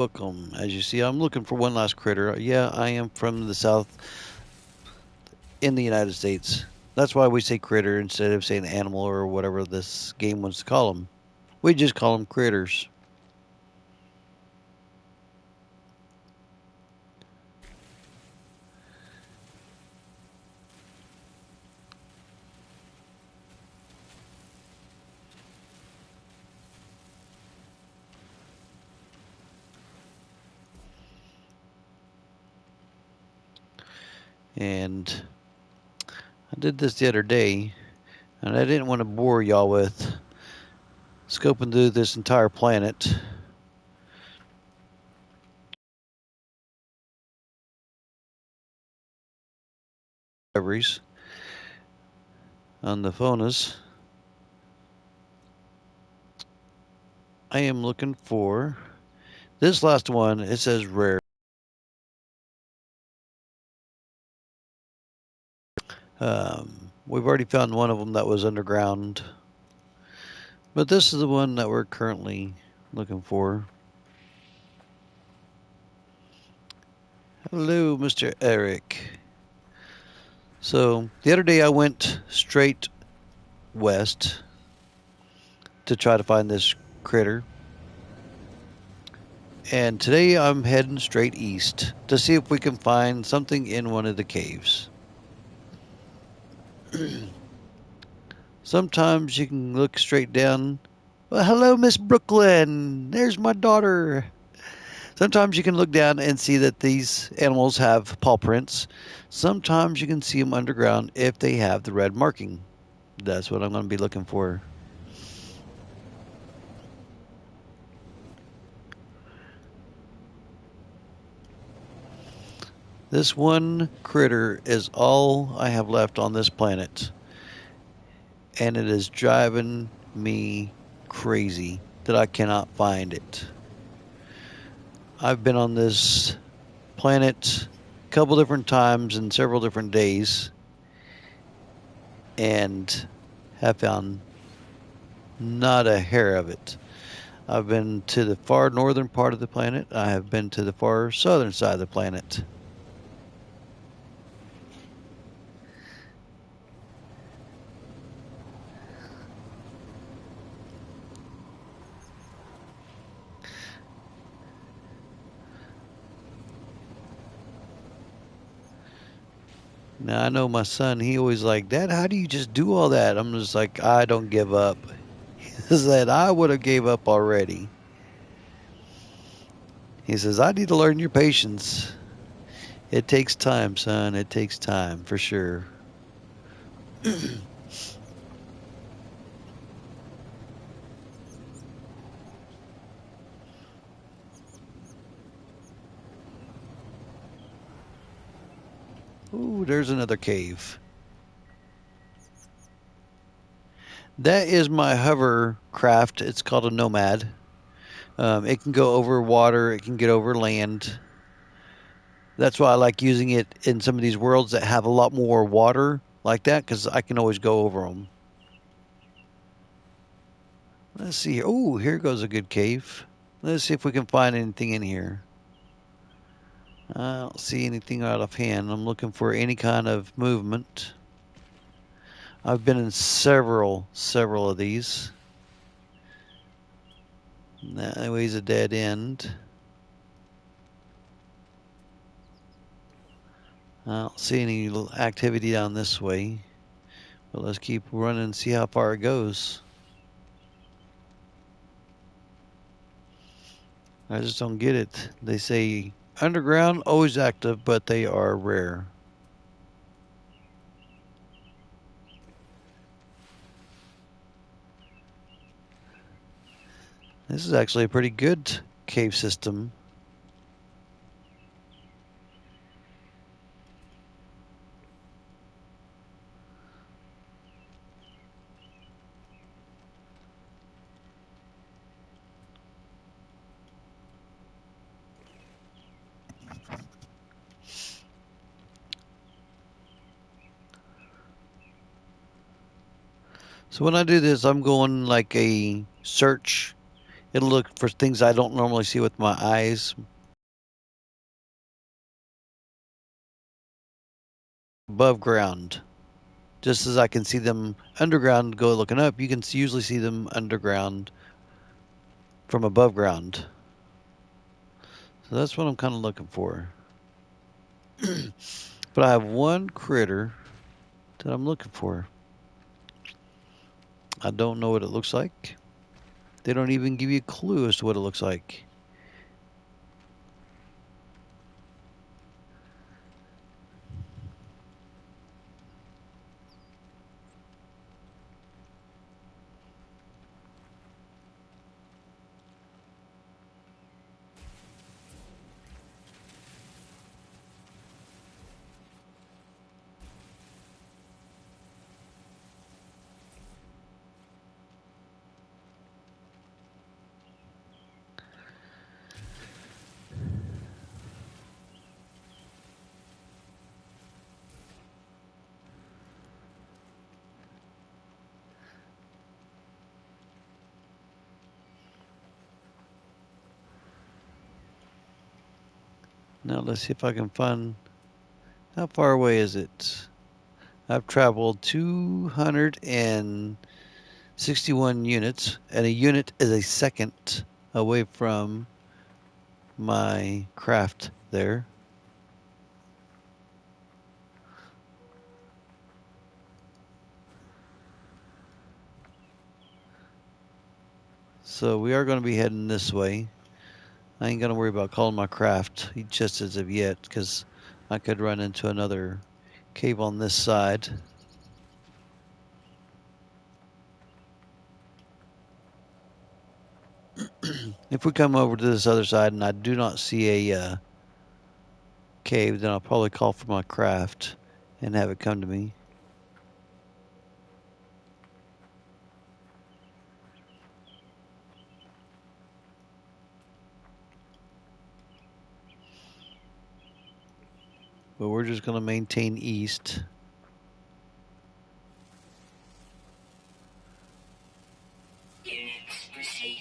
Welcome. As you see, I'm looking for one last critter. Yeah, I am from the south in the United States. That's why we say critter instead of saying animal or whatever this game wants to call them. We just call them critters. And I did this the other day, and I didn't want to bore y'all with scoping through this entire planet. Discoveries on the Fonas. I am looking for this last one. It says rare. We've already found one of them that was underground, but this is the one that we're currently looking for. Hello, Mr. Eric. So, the other day I went straight west to try to find this critter. And today I'm heading straight east to see if we can find something in one of the caves. Sometimes you can look straight down. Well, hello, Miss Brooklyn. There's my daughter. Sometimes you can look down and see that these animals have paw prints. Sometimes you can see them underground if they have the red marking. That's what I'm going to be looking for. This one critter is all I have left on this planet, and it is driving me crazy that I cannot find it. I've been on this planet a couple different times in several different days and have found not a hair of it. I've been to the far northern part of the planet. I have been to the far southern side of the planet. Now I know my son, he always like, Dad, how do you just do all that? I'm just like, I don't give up. He said, I would have gave up already. He says, I need to learn your patience. It takes time, son. It takes time for sure. Ooh, there's another cave. That is my hovercraft. It's called a Nomad. It can go over water. It can get over land. That's why I like using it in some of these worlds that have a lot more water like that, because I can always go over them. Let's see. Oh, here goes a good cave. Let's see if we can find anything in here. I don't see anything out of hand. I'm looking for any kind of movement. I've been in several of these. That way's a dead end. I don't see any activity down this way. But let's keep running and see how far it goes. I just don't get it. They say underground, always active, but they are rare. This is actually a pretty good cave system. So when I do this, I'm going like a search It'll look for things I don't normally see with my eyes above ground. Just as I can see them underground go looking up, you can usually see them underground from above ground. So that's what I'm kind of looking for. But I have one critter that I'm looking for. I don't know what it looks like. They don't even give you a clue as to what it looks like. Now let's see if I can find. How far away is it? I've traveled 261 units, and a unit is a second away from my craft there. So we are going to be heading this way. I ain't going to worry about calling my craft just as of yet, because I could run into another cave on this side. If we come over to this other side and I do not see a cave, then I'll probably call for my craft and have it come to me. But we're just going to maintain east. Units received.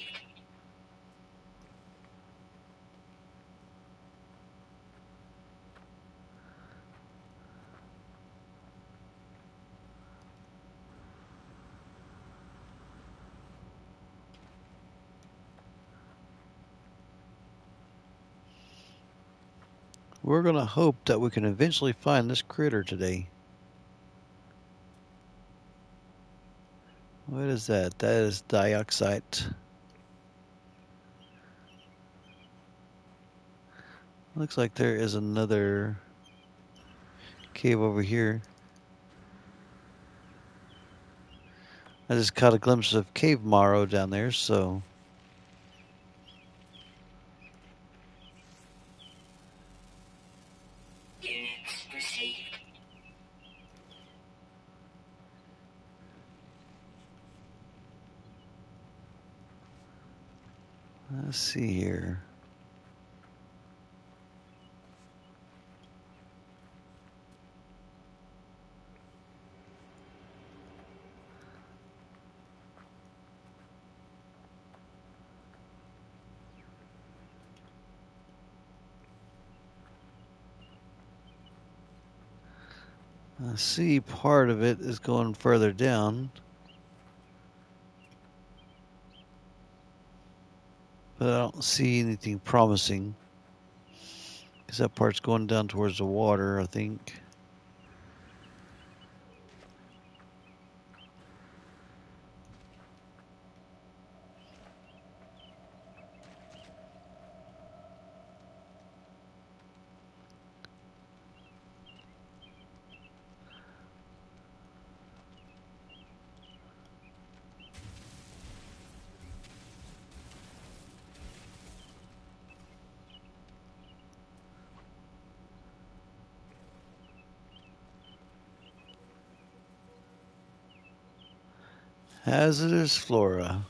We're going to hope that we can eventually find this critter today. What is that? That is dioxide. Looks like there is another cave over here. I just caught a glimpse of Cave Marrow down there, so Units received. let's see here. I see part of it is going further down, but I don't see anything promising. Because that part's going down towards the water, I think. Hazardous flora.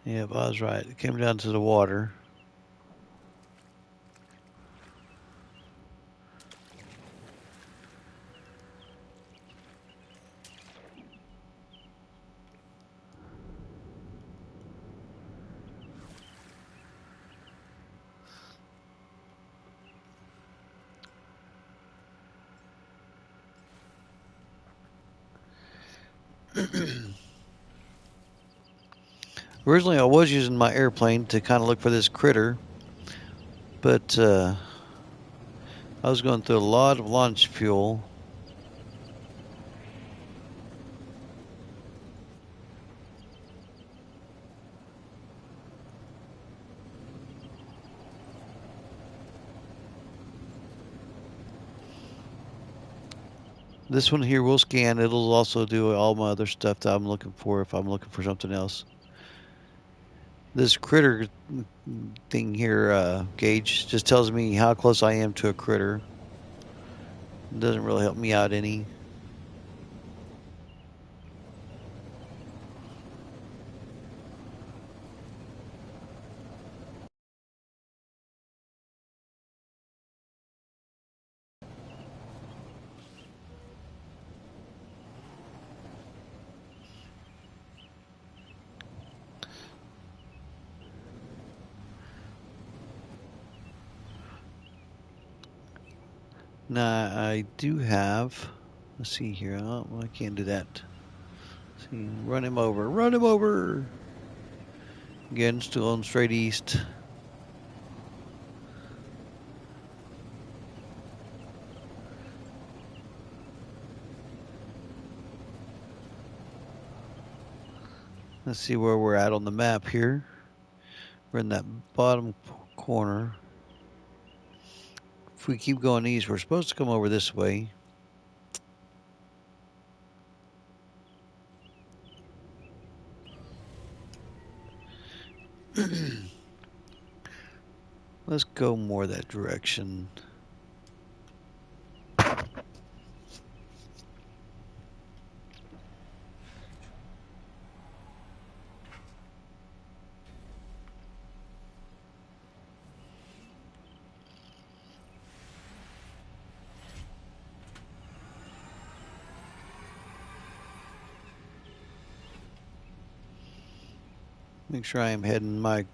Yep, I was right. It came down to the water. Originally, I was using my airplane to kind of look for this critter, but I was going through a lot of launch fuel. This one here will scan. It'll also do all my other stuff that I'm looking for if I'm looking for something else. This critter thing here, gauge, just tells me how close I am to a critter. It doesn't really help me out any. Now I do have. Let's see here. Oh, I can't do that. Let's see, run him over. Run him over. Again, still on straight east. Let's see where we're at on the map here. We're in that bottom corner. If we keep going east, we're supposed to come over this way. Let's go more that direction. Make sure I am heading my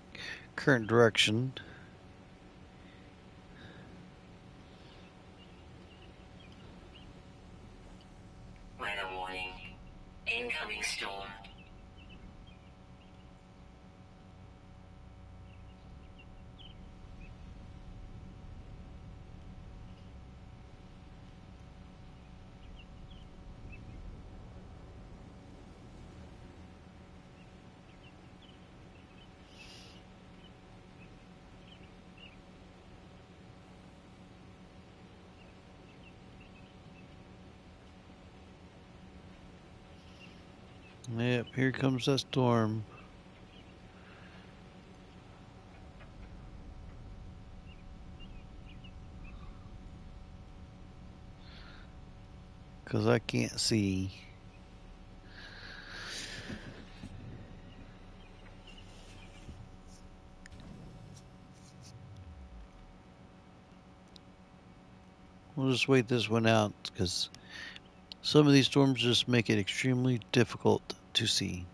current direction. Weather warning. Incoming storm. Yep, here comes that storm. Because I can't see. We'll just wait this one out because some of these storms just make it extremely difficult to see.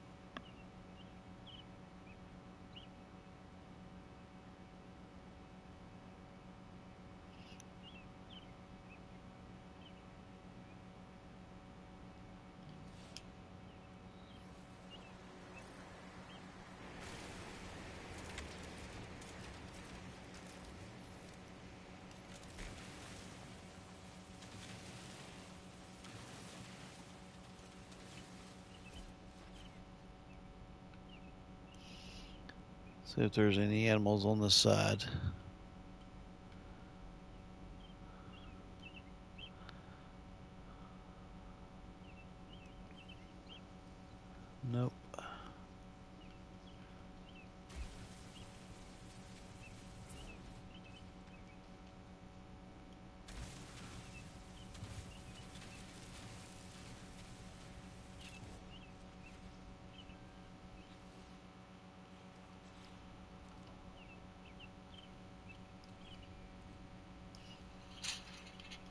See if there's any animals on this side. Nope.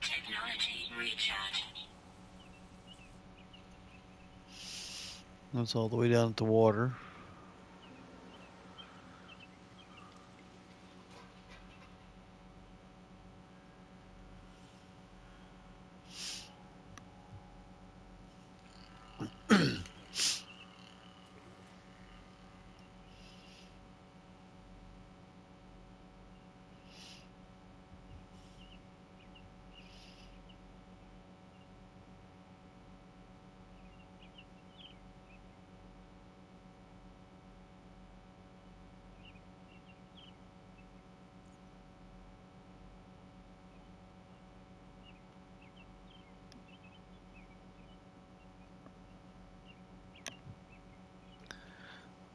Technology recharge. That's all the way down at the water.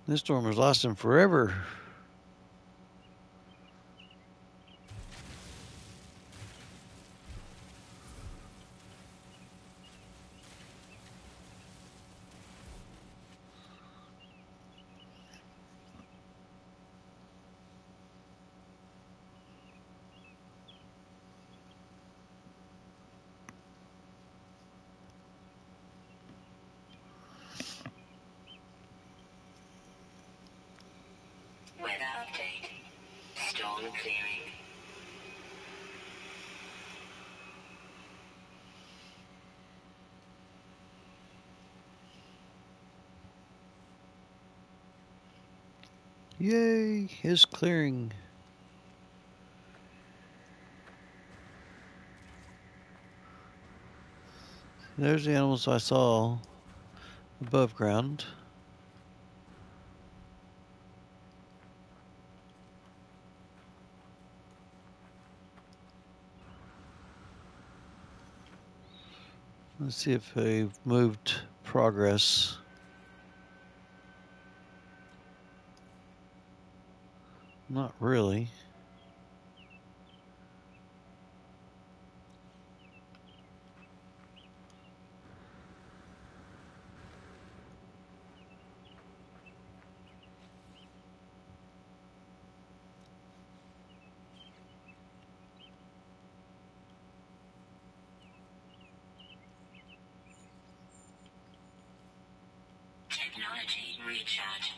This storm is lasting forever. Weather update. Storm clearing. Yay, it's clearing. There's the animals I saw above ground. Let's see if they've moved progress. Not really. Technology recharge.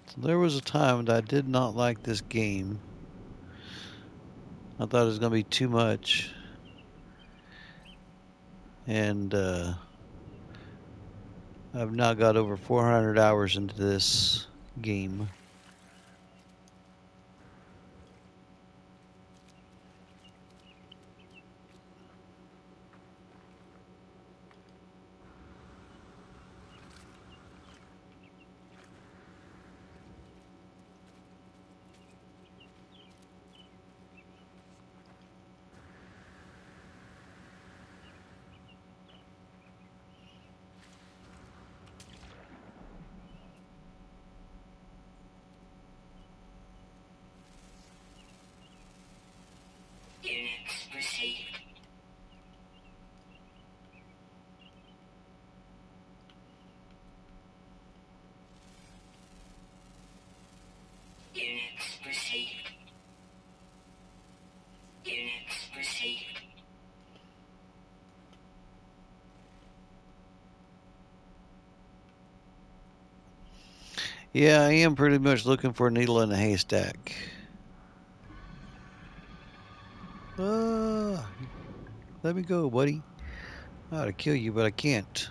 So there was a time that I did not like this game. I thought it was going to be too much. And I've now got over 400 hours into this game. Units received. Units received. Units received. Yeah, I am pretty much looking for a needle in a haystack. Let me go, buddy. I ought to kill you, but I can't.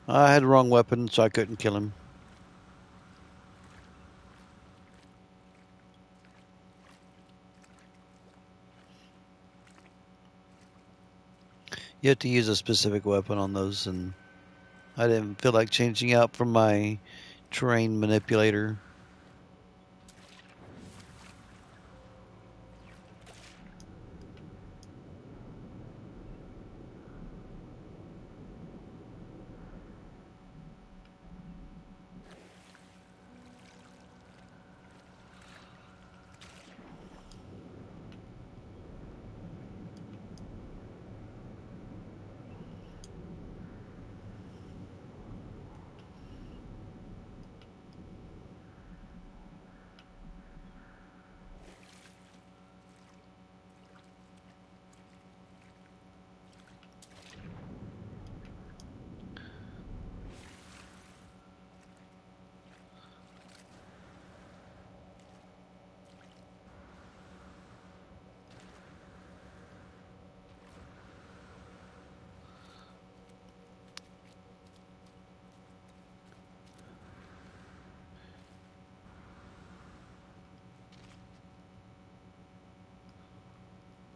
I had the wrong weapon, so I couldn't kill him. You have to use a specific weapon on those, and I didn't feel like changing out from my terrain manipulator.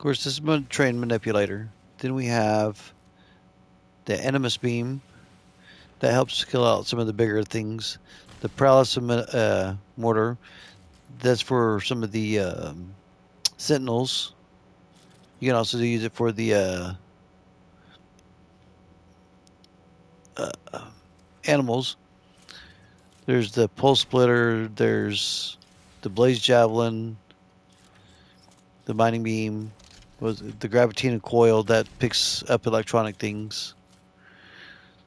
course, this is a train manipulator. Then we have the Animus Beam that helps kill out some of the bigger things. The Paralysis Mortar, that's for some of the Sentinels. You can also use it for the uh, animals. There's the Pulse Splitter, there's the Blaze Javelin, the Mining Beam, was the Gravitating Coil that picks up electronic things.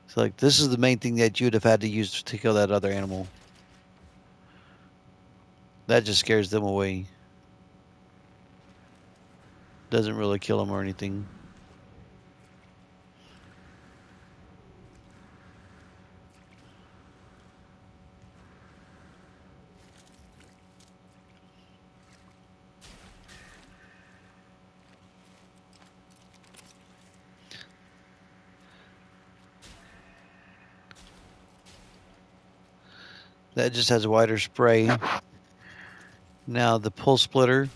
So like this is the main thing that you'd have had to use to kill that other animal. That just scares them away. Doesn't really kill them or anything. That just has a wider spray. Now the Pulse Splitter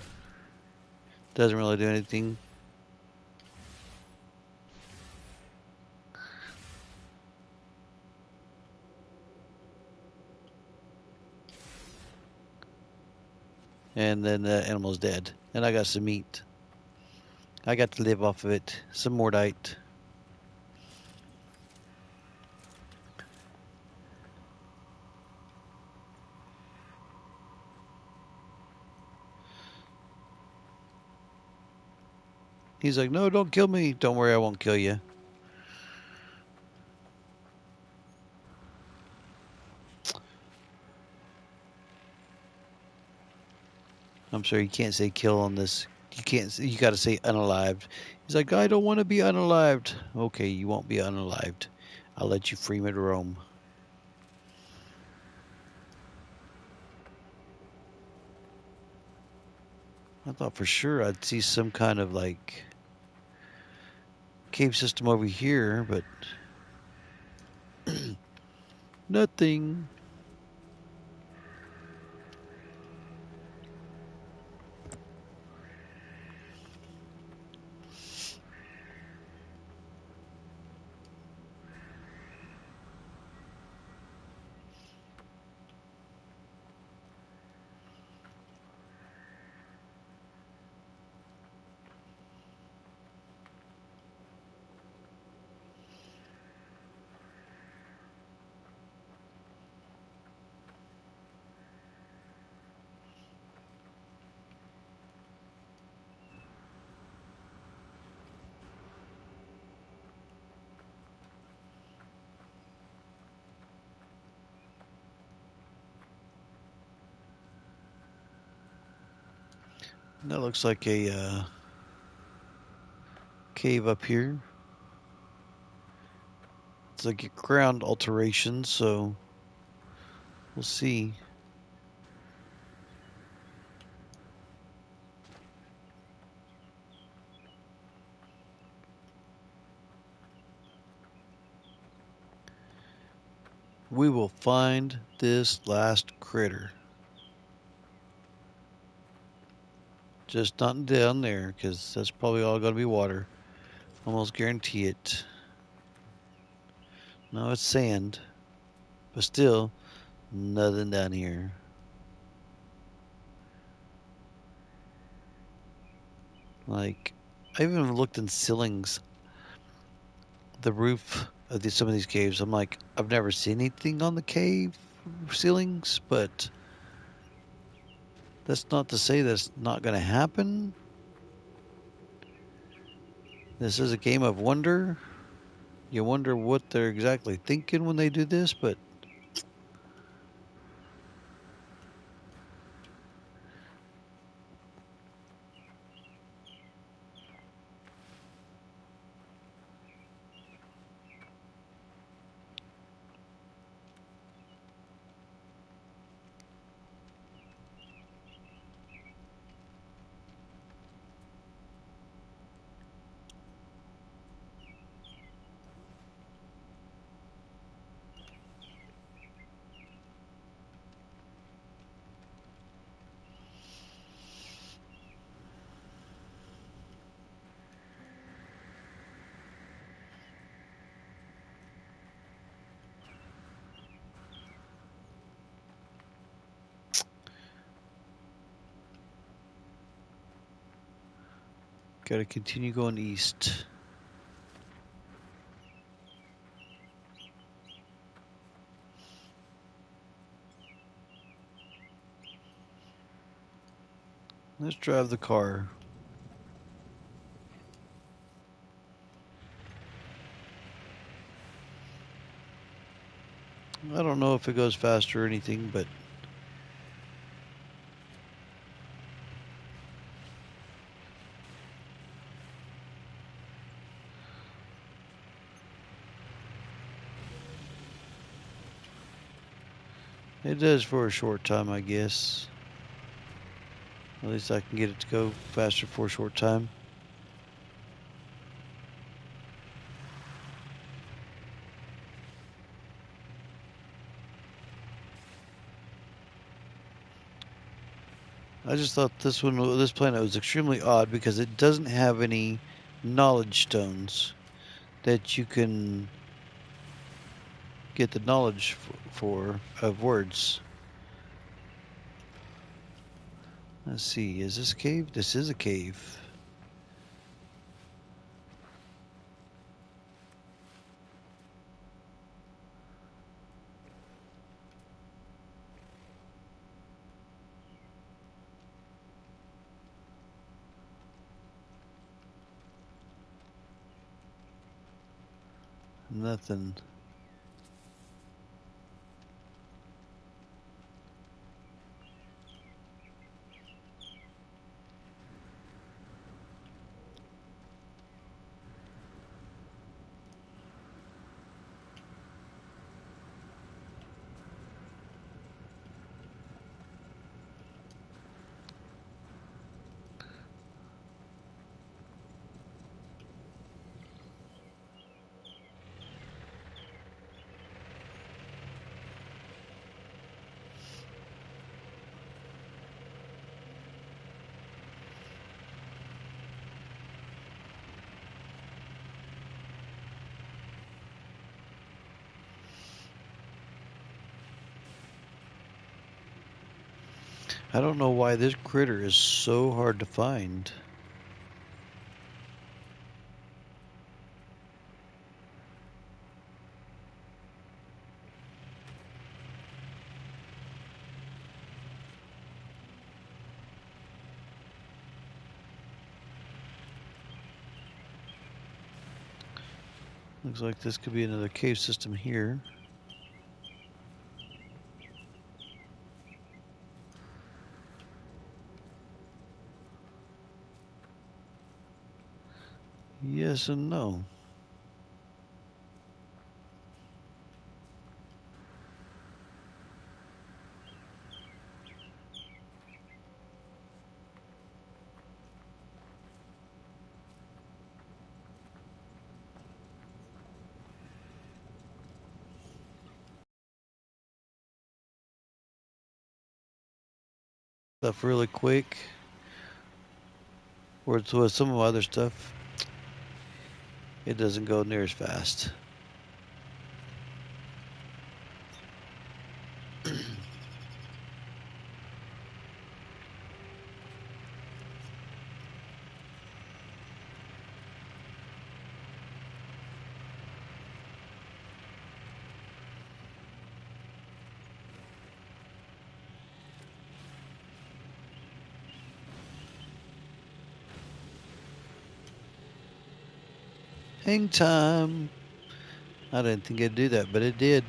doesn't really do anything. And then the animal's dead. And I got some meat. I got to live off of it. Some Mordite. He's like, no, don't kill me. Don't worry, I won't kill you. I'm sorry, you can't say kill on this. You can't. You got to say unalived. He's like, I don't want to be unalived. Okay, you won't be unalived. I'll let you free me to roam. I thought for sure I'd see some kind of like cave system over here, but nothing. That looks like a cave up here. It's like a ground alteration, so we'll see. We will find this last critter. Just not down there, because that's probably all going to be water. Almost guarantee it. No, it's sand. But still, nothing down here. Like, I even looked in ceilings, the roof of some of these caves. I'm like, I've never seen anything on the cave ceilings, but that's not to say that's not going to happen. This is a game of wonder. You wonder what they're exactly thinking when they do this, but Gotta continue going east. Let's drive the car. I don't know if it goes faster or anything, but it does for a short time, I guess. At least I can get it to go faster for a short time. I just thought this planet was extremely odd because it doesn't have any knowledge stones that you can get the knowledge for of words. Let's see, is this a cave? This is a cave. Nothing. I don't know why this critter is so hard to find. Looks like this could be another cave system here. Yes and no. Stuff really quick. Whereas with some of my other stuff, it doesn't go near as fast. Hang time. I didn't think it'd do that, but it did.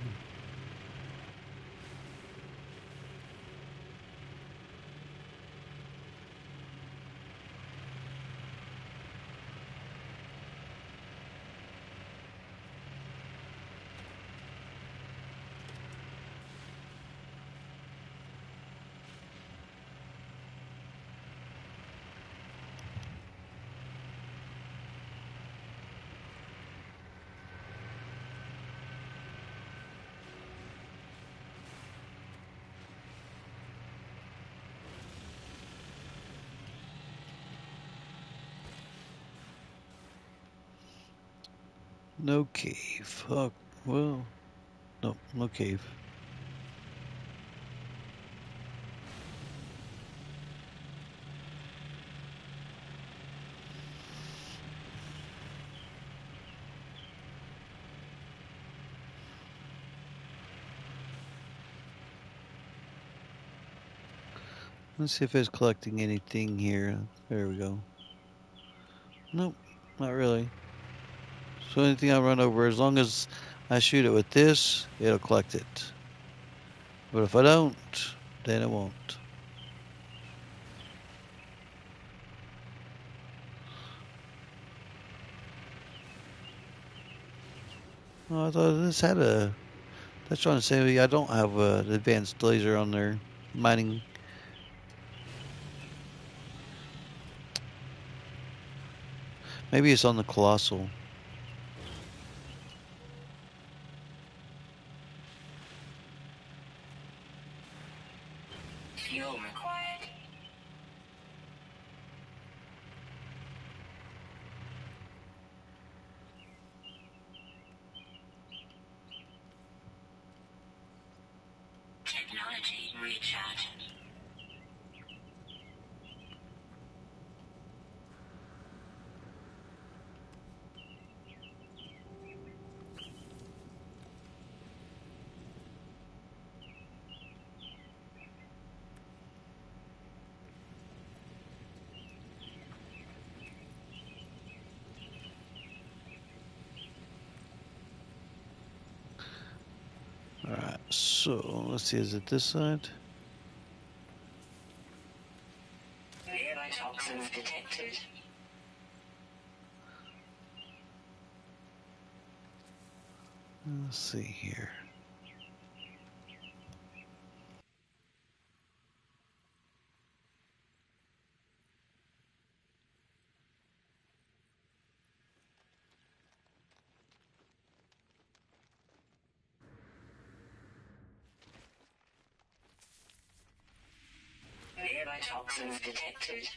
No cave. Oh, well, no, no cave. Let's see if it's collecting anything here. There we go. Nope, not really. So anything I run over, as long as I shoot it with this, it'll collect it. But if I don't, then it won't. Oh, I thought this had a. That's trying to say I don't have an advanced laser on there. Mining. Maybe it's on the Colossal. Fuel required. Technology recharge. Alright, so let's see, is it this side? Nearby toxins detected. Let's see here. Nearby toxins detected.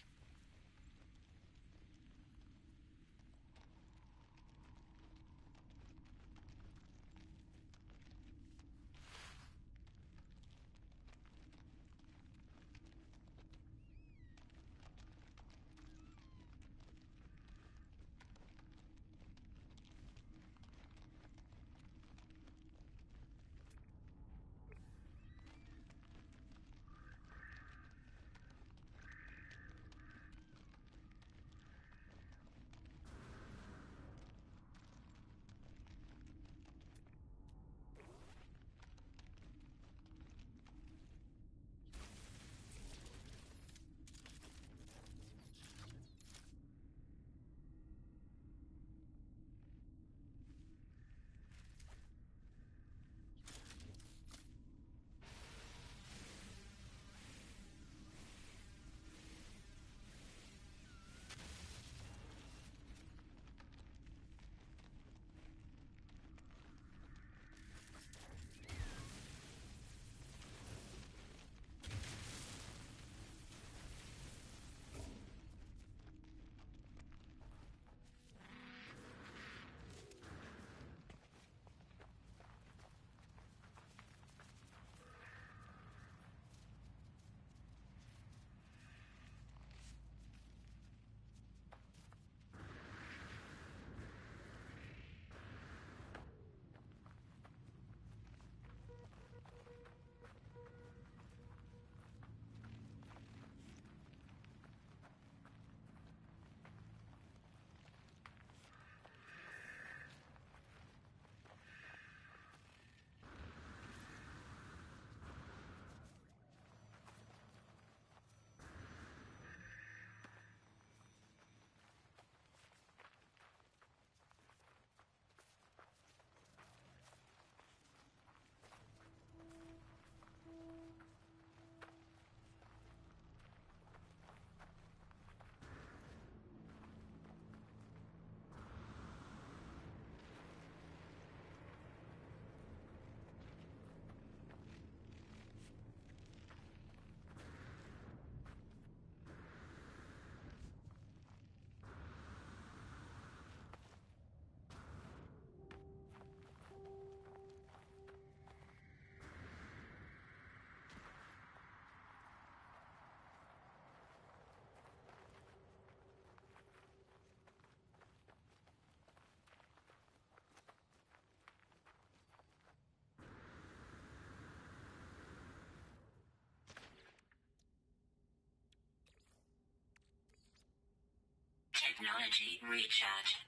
Technology recharge.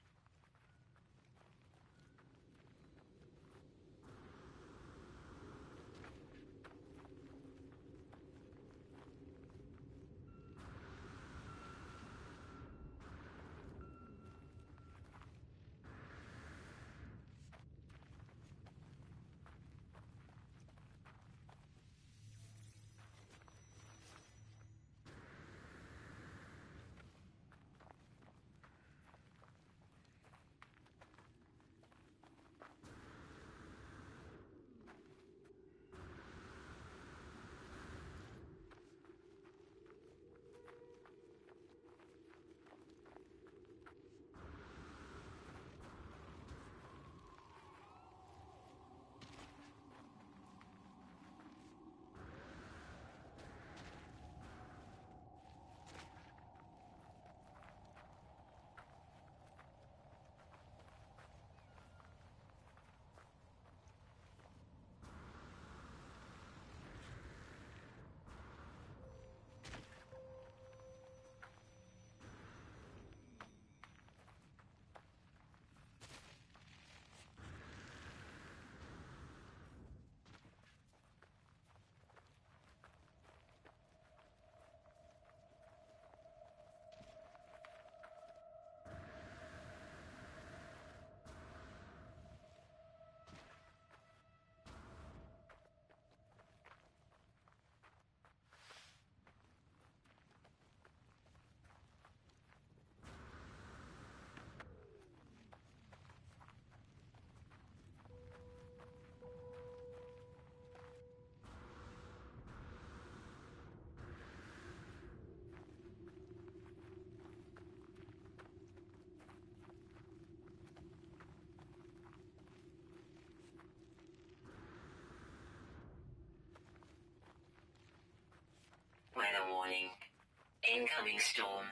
Weather warning. Incoming storm.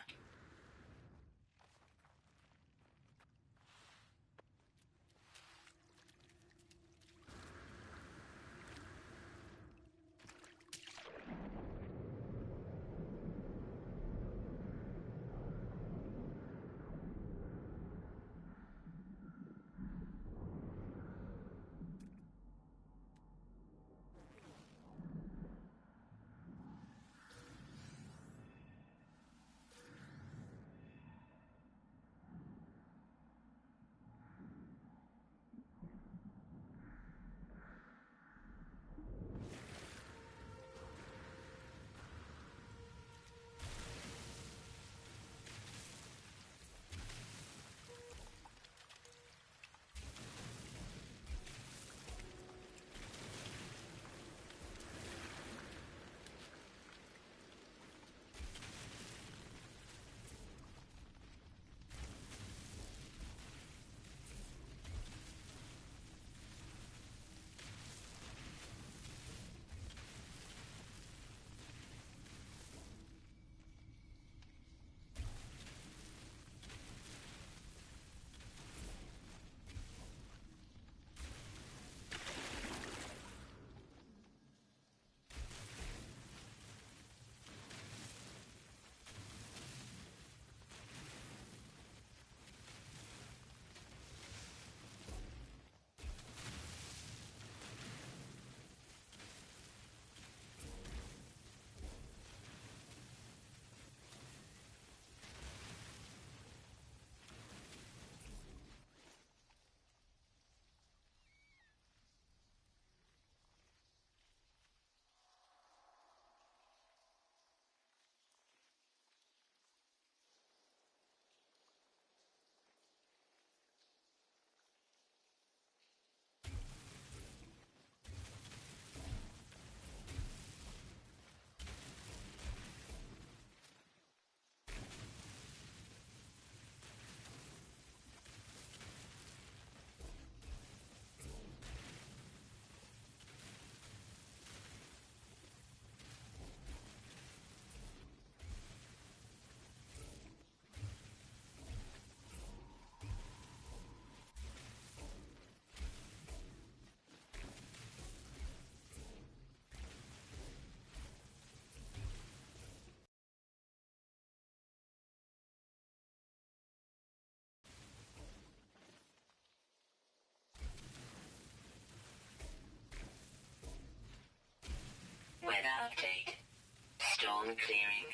System clearing.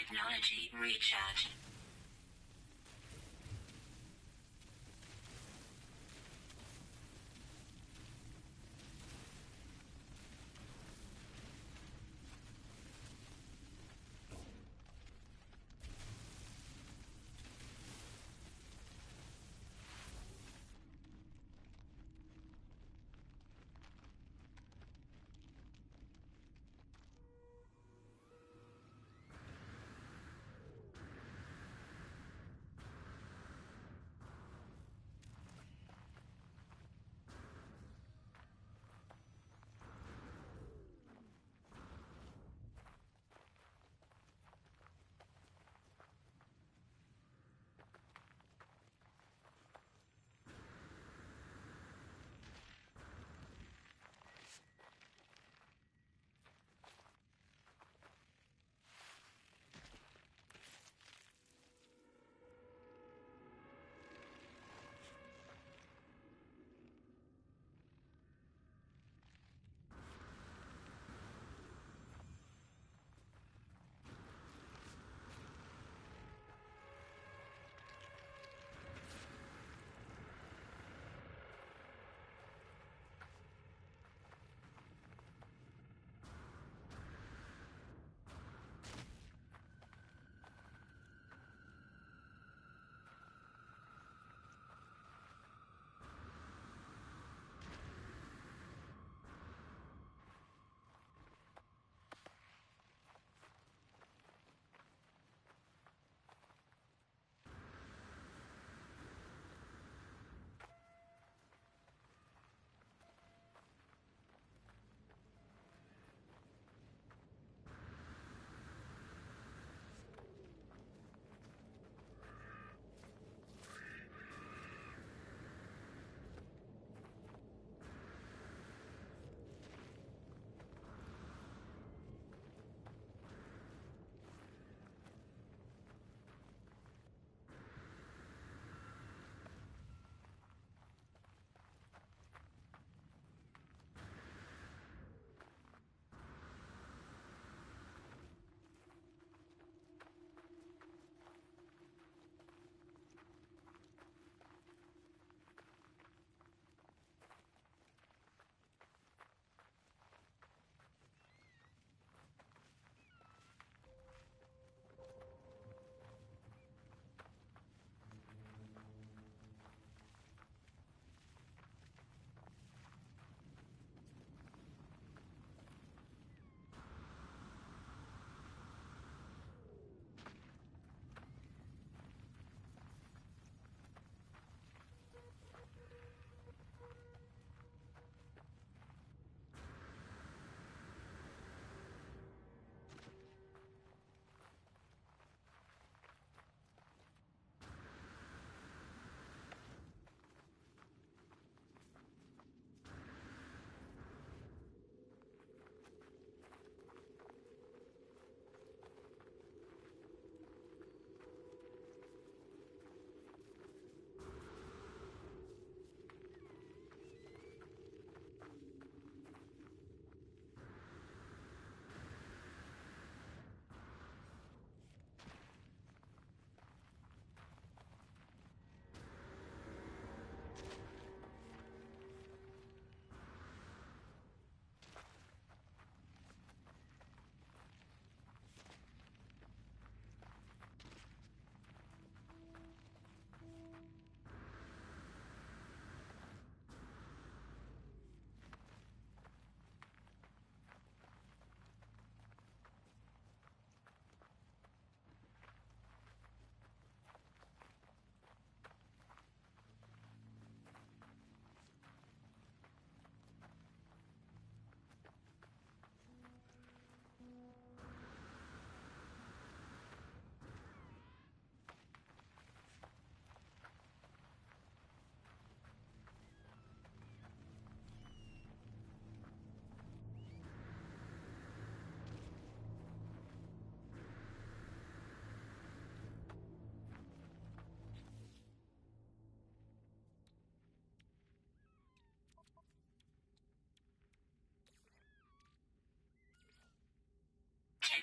Technology recharge.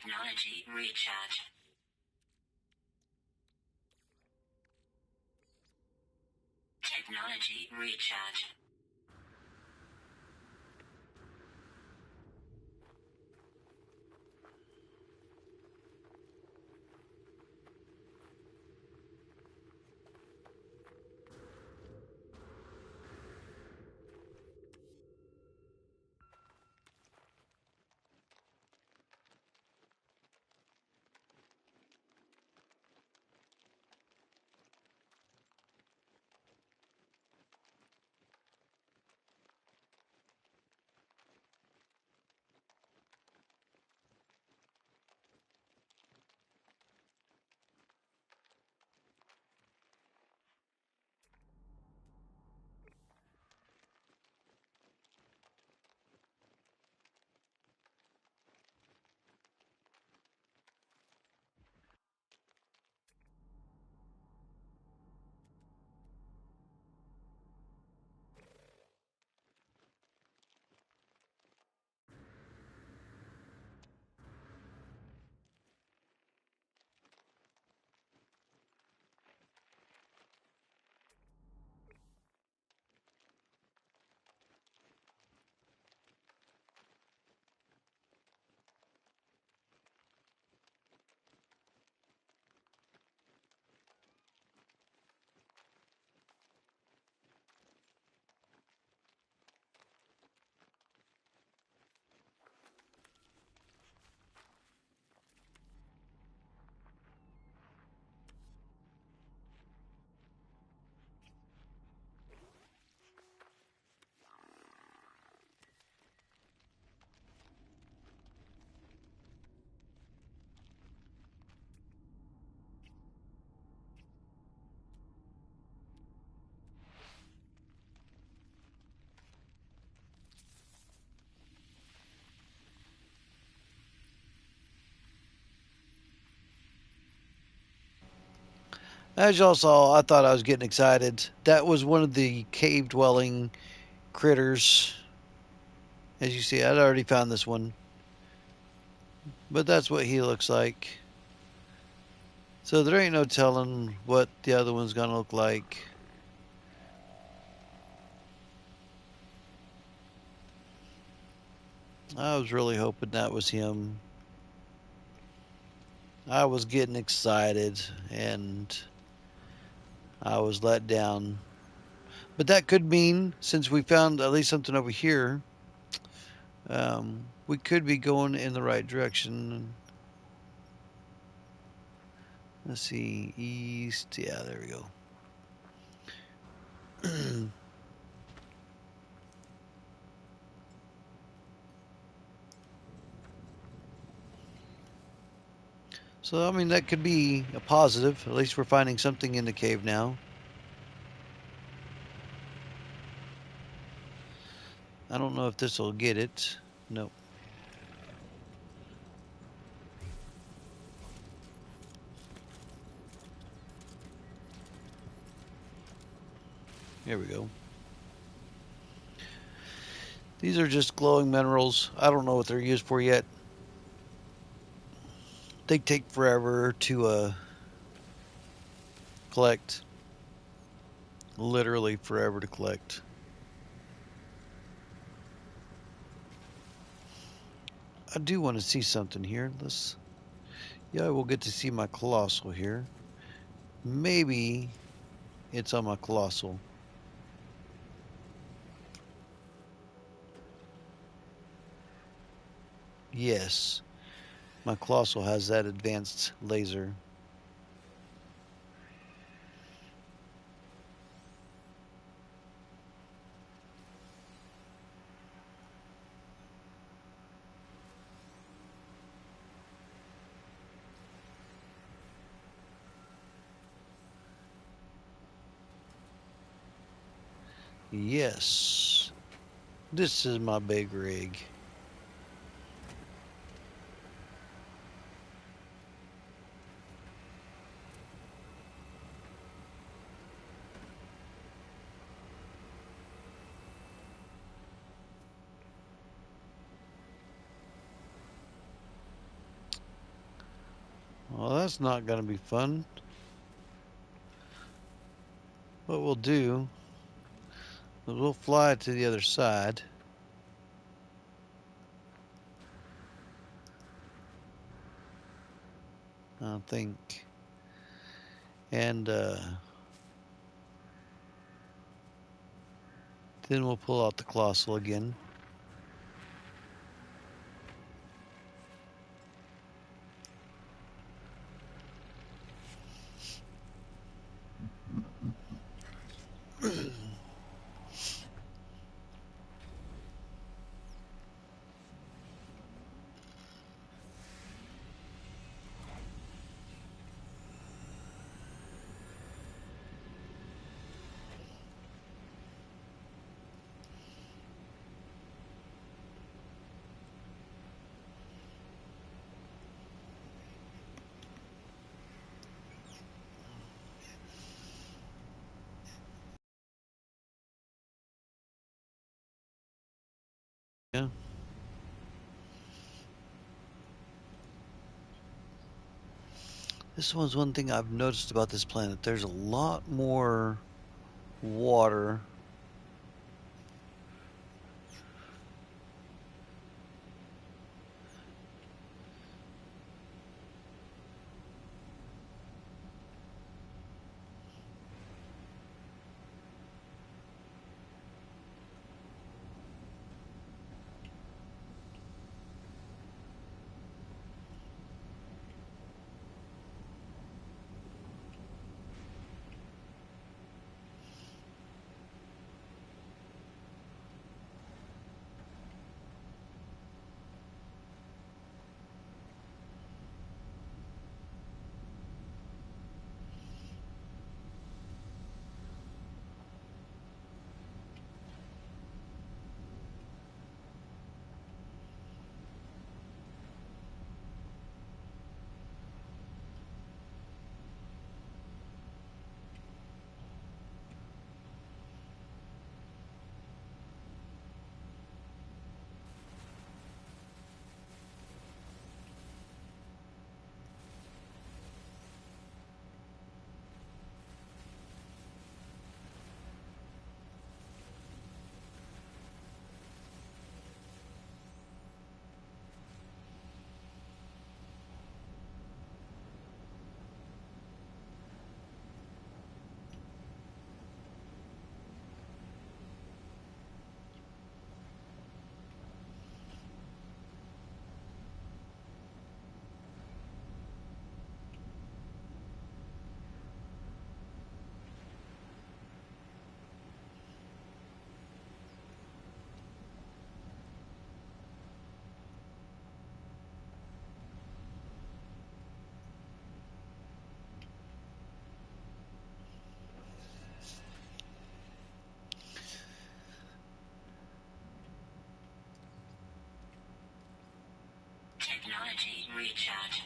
Technology recharge. Technology recharge. As y'all saw, I thought I was getting excited. That was one of the cave dwelling critters. As you see, I'd already found this one. But that's what he looks like. So there ain't no telling what the other one's gonna look like. I was really hoping that was him. I was getting excited and I was let down. But that could mean, since we found at least something over here, we could be going in the right direction. Let's see, east. Yeah, there we go. So, I mean, that could be a positive. At least we're finding something in the cave now. I don't know if this will get it. Nope. Here we go. These are just glowing minerals. I don't know what they're used for yet. They take forever to collect. Literally forever to collect. I do want to see something here. Yeah, we'll get to see my colossal here. Maybe it's on my colossal. Yes, my colossal has that advanced laser. Yes, this is my big rig. that's not going to be fun. What we'll do is we'll fly to the other side. I think. And then we'll pull out the Colossal again. Yeah. This one's one thing I've noticed about this planet. There's a lot more water. Technology recharge.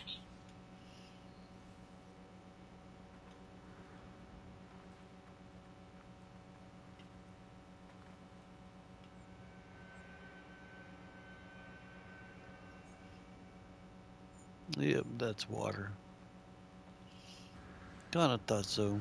Yep, that's water. Kinda thought so.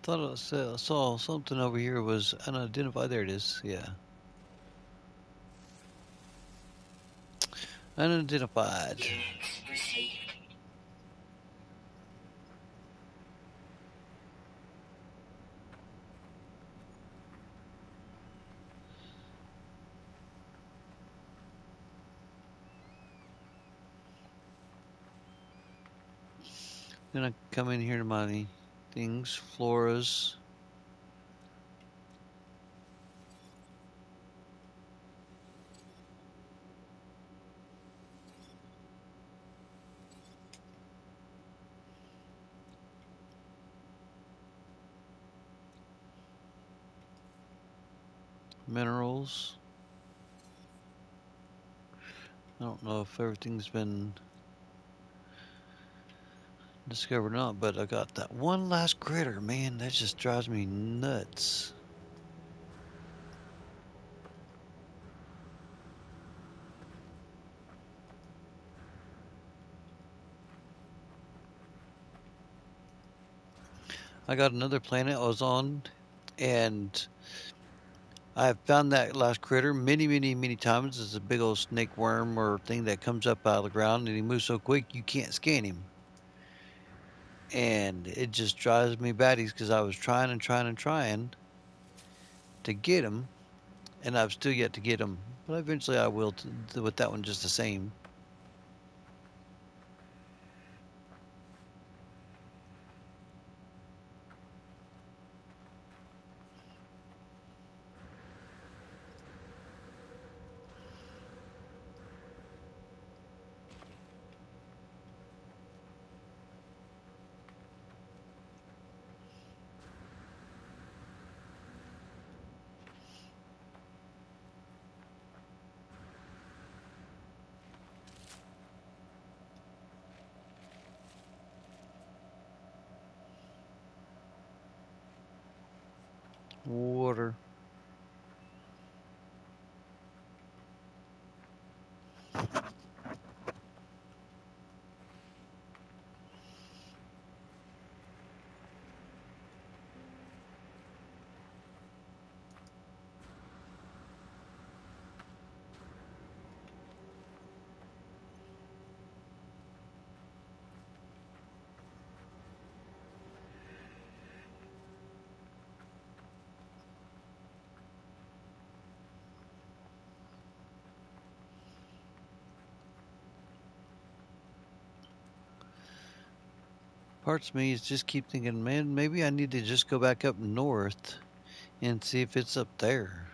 thought I saw something over here was unidentified. There it is. Yeah. Unidentified. Units received. Gonna come in here to my things. Floras. Minerals. I don't know if everything's been discovered or not, but I got that one last critter. Man, that just drives me nuts. I got another planet I was on, and I've found that last critter many times. It's a big old snake worm or thing that comes up out of the ground, and he moves so quick you can't scan him. And it just drives me batty because I was trying to get him, and I've still yet to get him. But eventually I will with that one just the same. Water. Parts of me is just keep thinking, man, maybe I need to just go back up north and see if it's up there.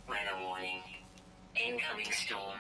Weather warning. Incoming storm.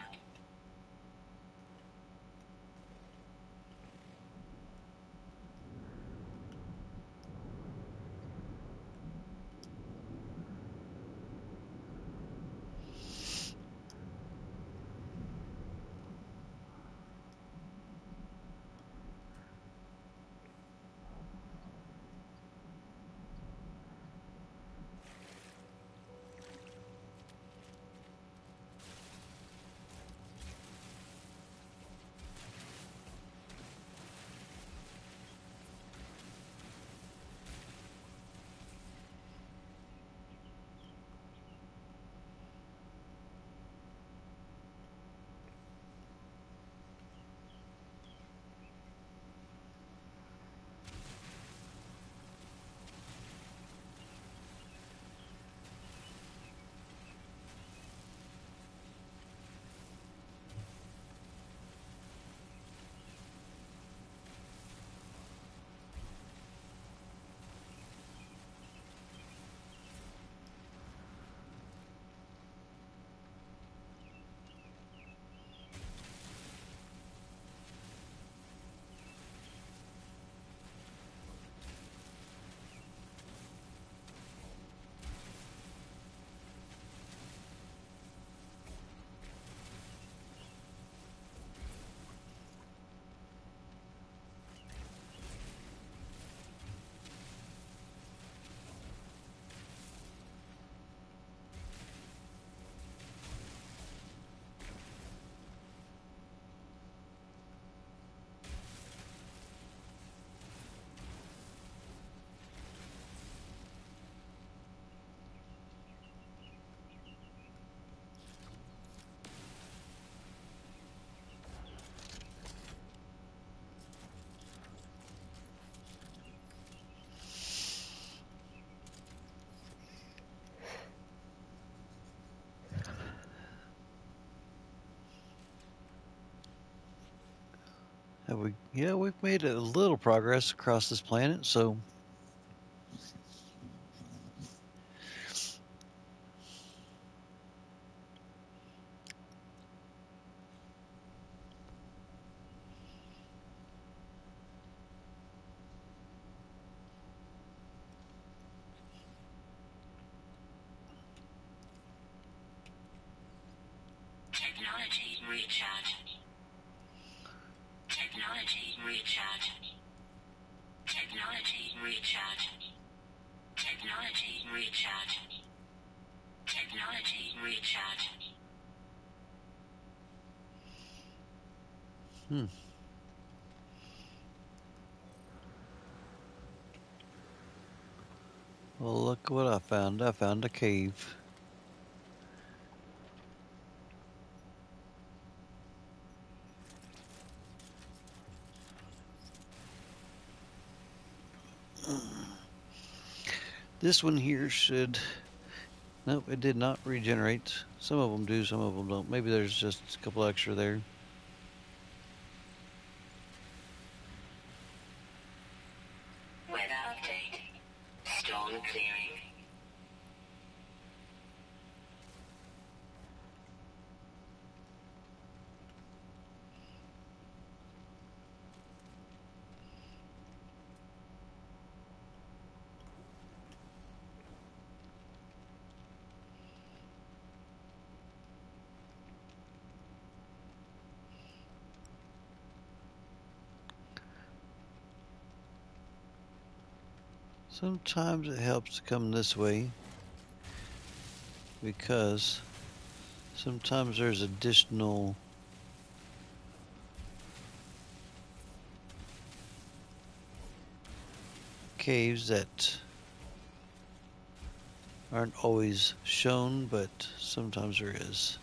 we've made a little progress across this planet, so Technology recharge. Technology recharge. Technology recharge. Technology recharge. Technology recharge. well, look what I found. I found a cave. This one here should. Nope, it did not regenerate. Some of them do, some of them don't. Maybe there's just a couple extra there. Weather update. Storm clearing. Sometimes it helps to come this way because sometimes there's additional caves that aren't always shown, but sometimes there is.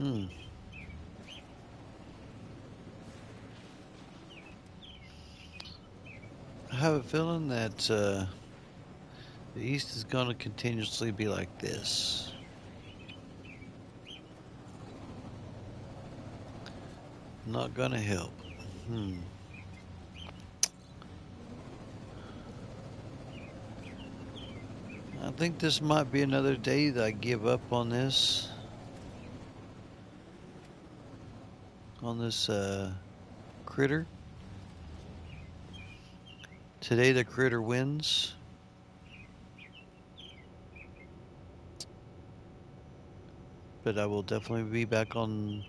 Hmm. I have a feeling that the East is going to continuously be like this. Not going to help. Hmm. I think this might be another day that I give up on this. On this critter. Today the critter wins. But I will definitely be back on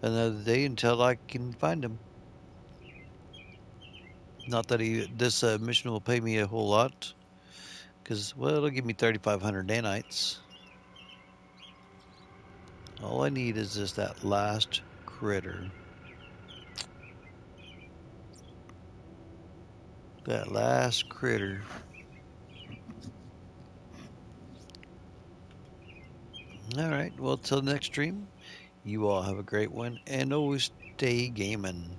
another day until I can find him. Not that this mission will pay me a whole lot, because, well, it'll give me 3,500 nanites. All I need is just that last critter. That last critter. Alright, well, till next stream, you all have a great one, and always stay gaming.